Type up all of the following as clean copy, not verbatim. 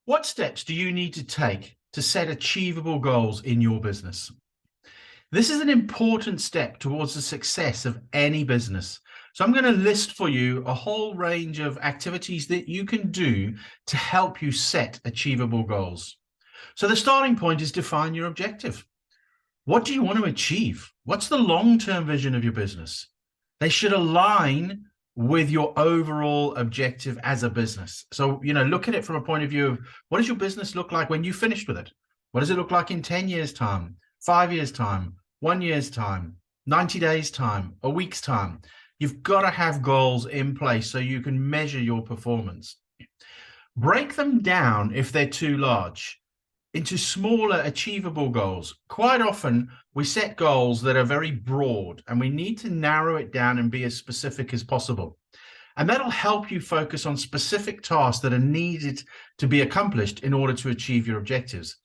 What steps do you need to take to set achievable goals in your business? This is an important step towards the success of any business. So I'm going to list for you a whole range of activities that you can do to help you set achievable goals. So the starting point is define your objective. What do you want to achieve? What's the long-term vision of your business? They should align with your overall objective as a business. So, look at it from a point of view of what does your business look like when you finished with it? What does it look like in 10 years' time, 5 years' time, 1 year's time, 90 days' time, a week's time? You've got to have goals in place so you can measure your performance. Break them down if they're too large into smaller achievable goals. Quite often we set goals that are very broad and we need to narrow it down and be as specific as possible. And that'll help you focus on specific tasks that are needed to be accomplished in order to achieve your objectives.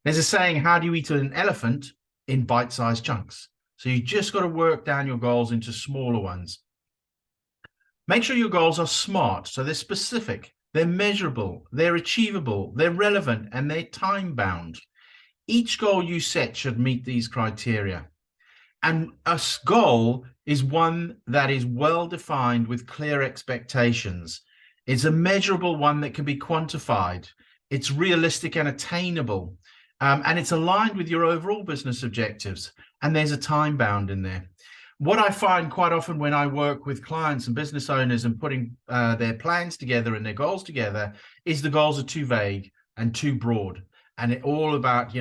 There's a saying, how do you eat an elephant? In bite-sized chunks. So you just got to work down your goals into smaller ones. Make sure your goals are SMART, so they're specific, they're measurable, they're achievable, they're relevant, and they're time-bound. Each goal you set should meet these criteria. And a goal is one that is well-defined with clear expectations. It's a measurable one that can be quantified. It's realistic and attainable. And it's aligned with your overall business objectives. And there's a time bound in there. What I find quite often when I work with clients and business owners and putting their plans together and their goals together is the goals are too vague and too broad. And it's all about,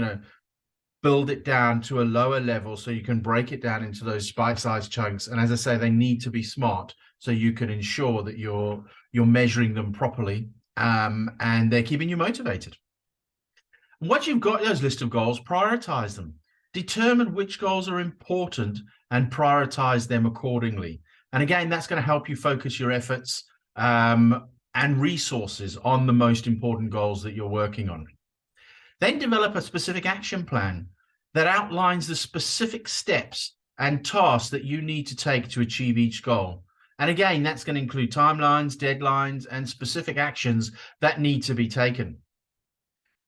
build it down to a lower level so you can break it down into those bite-sized chunks. And as I say, they need to be SMART so you can ensure that you're measuring them properly and they're keeping you motivated. Once you've got those list of goals, prioritize them. Determine which goals are important and prioritize them accordingly. And again, that's going to help you focus your efforts and resources on the most important goals that you're working on. Then develop a specific action plan that outlines the specific steps and tasks that you need to take to achieve each goal. And again, that's going to include timelines, deadlines, and specific actions that need to be taken.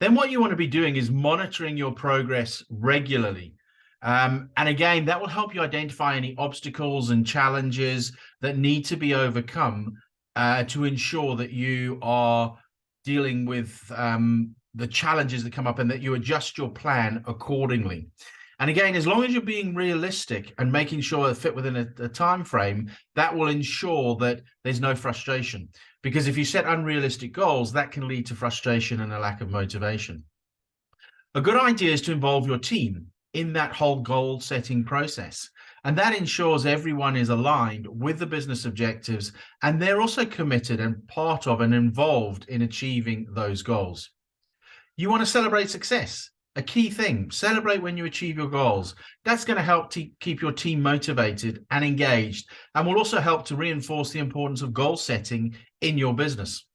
Then what you want to be doing is monitoring your progress regularly. And again, that will help you identify any obstacles and challenges that need to be overcome to ensure that you are dealing with the challenges that come up and that you adjust your plan accordingly. And again, as long as you're being realistic and making sure it fit within a time frame, that will ensure that there's no frustration. Because if you set unrealistic goals, that can lead to frustration and a lack of motivation. A good idea is to involve your team in that whole goal setting process. And that ensures everyone is aligned with the business objectives and they're also committed and part of and involved in achieving those goals. You want to celebrate success. A key thing, celebrate when you achieve your goals. That's going to help to keep your team motivated and engaged, and will also help to reinforce the importance of goal setting in your business.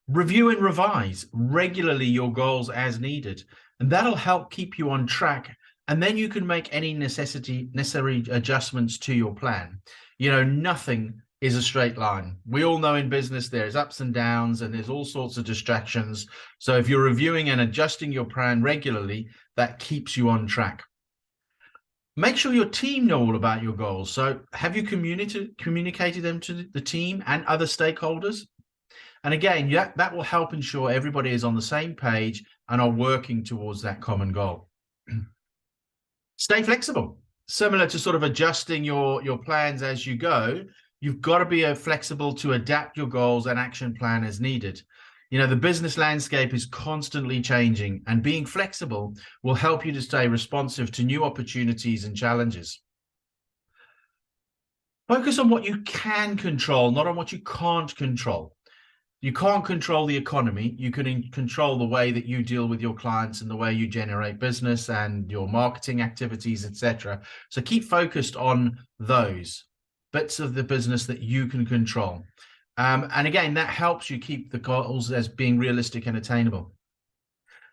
Review and revise regularly your goals as needed, and that'll help keep you on track. And then you can make any necessary adjustments to your plan. Nothing is a straight line. We all know in business there's ups and downs and there's all sorts of distractions. So if you're reviewing and adjusting your plan regularly, that keeps you on track. Make sure your team know all about your goals. So have you communicated them to the team and other stakeholders? And again, that will help ensure everybody is on the same page and are working towards that common goal. Stay flexible. Similar to sort of adjusting your plans as you go, you've got to be flexible to adapt your goals and action plan as needed. The business landscape is constantly changing, and being flexible will help you to stay responsive to new opportunities and challenges. Focus on what you can control, not on what you can't control. You can't control the economy. You can control the way that you deal with your clients and the way you generate business and your marketing activities, etc. So keep focused on those bits of the business that you can control. And again, that helps you keep the goals as being realistic and attainable.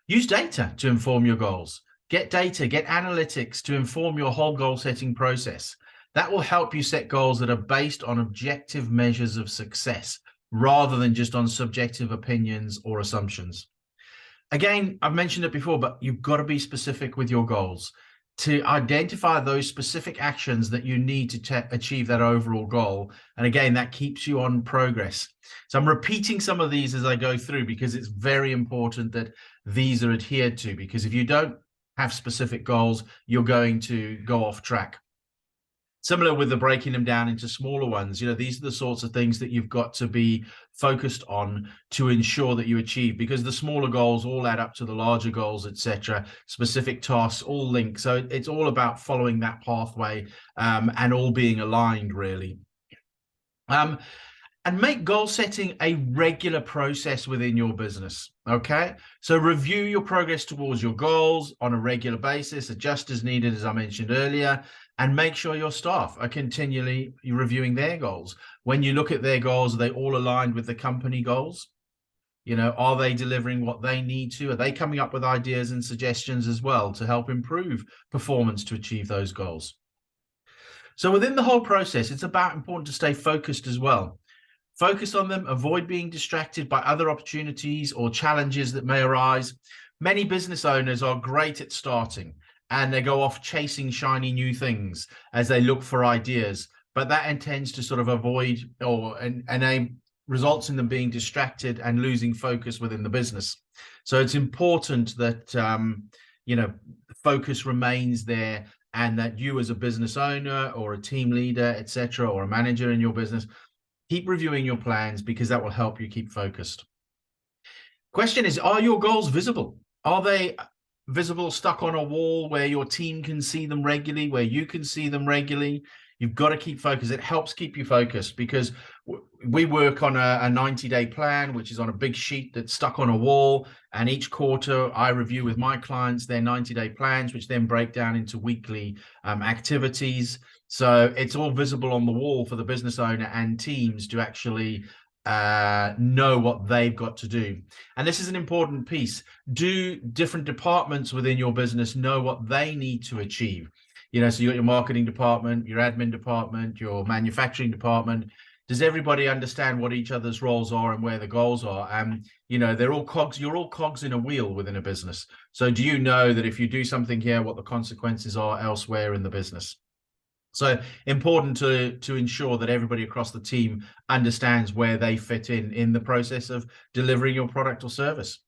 Use data to inform your goals. Get data, get analytics to inform your whole goal setting process. That will help you set goals that are based on objective measures of success, rather than just on subjective opinions or assumptions. Again, I've mentioned it before, but you've got to be specific with your goals to identify those specific actions that you need to achieve that overall goal. And again, that keeps you on progress. So I'm repeating some of these as I go through because it's very important that these are adhered to, because if you don't have specific goals, you're going to go off track. Similar with the breaking them down into smaller ones, these are the sorts of things that you've got to be focused on to ensure that you achieve, because the smaller goals all add up to the larger goals, etc. Specific tasks all link. So it's all about following that pathway and all being aligned, really. And make goal setting a regular process within your business, okay? So review your progress towards your goals on a regular basis, adjust as needed, as I mentioned earlier, and make sure your staff are continually reviewing their goals. When you look at their goals, are they all aligned with the company goals? Are they delivering what they need to? Are they coming up with ideas and suggestions as well to help improve performance to achieve those goals? So within the whole process, it's important to stay focused as well. Focus on them, avoid being distracted by other opportunities or challenges that may arise. Many business owners are great at starting and they go off chasing shiny new things as they look for ideas, but that tends to sort of avoid and results in them being distracted and losing focus within the business. So it's important that focus remains there, and that you as a business owner or a team leader, etc., or a manager in your business, keep reviewing your plans, because that will help you keep focused. Question is, are your goals visible? Are they visible, stuck on a wall where your team can see them regularly, where you can see them regularly? You've got to keep focused. It helps keep you focused, because we work on a 90-day plan, which is on a big sheet that's stuck on a wall. And each quarter, I review with my clients their 90-day plans, which then break down into weekly activities. So it's all visible on the wall for the business owner and teams to actually know what they've got to do. And this is an important piece. Do different departments within your business know what they need to achieve? So you got your marketing department, your admin department, your manufacturing department. Does everybody understand what each other's roles are and where the goals are? They're all cogs. You're all cogs in a wheel within a business. So do you know that if you do something here, what the consequences are elsewhere in the business? So important to ensure that everybody across the team understands where they fit in the process of delivering your product or service.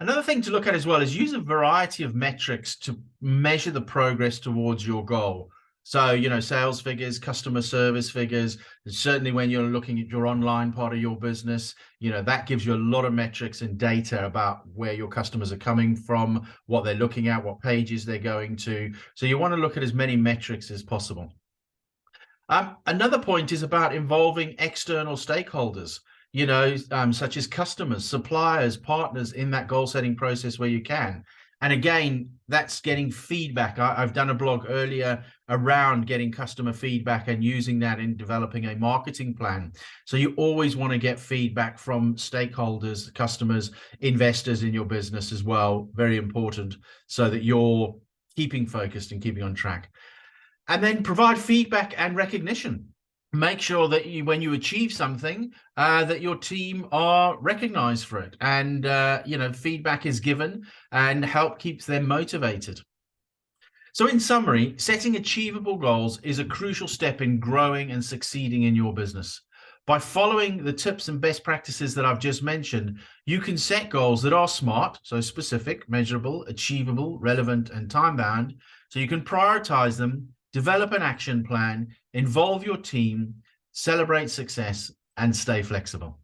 Another thing to look at as well is use a variety of metrics to measure the progress towards your goal. So, sales figures, customer service figures, certainly when you're looking at your online part of your business, that gives you a lot of metrics and data about where your customers are coming from, what they're looking at, what pages they're going to. So you want to look at as many metrics as possible. Another point is about involving external stakeholders, such as customers, suppliers, partners in that goal setting process where you can. And again, that's getting feedback. I've done a blog earlier around getting customer feedback and using that in developing a marketing plan. So you always want to get feedback from stakeholders, customers, investors in your business as well. Very important, so that you're keeping focused and keeping on track. And then provide feedback and recognition. Make sure that when you achieve something, that your team are recognized for it, and feedback is given and help keeps them motivated. So in summary, setting achievable goals is a crucial step in growing and succeeding in your business. By following the tips and best practices that I've just mentioned, you can set goals that are SMART, so specific, measurable, achievable, relevant, and time-bound, so you can prioritize them, develop an action plan, involve your team, celebrate success, and stay flexible.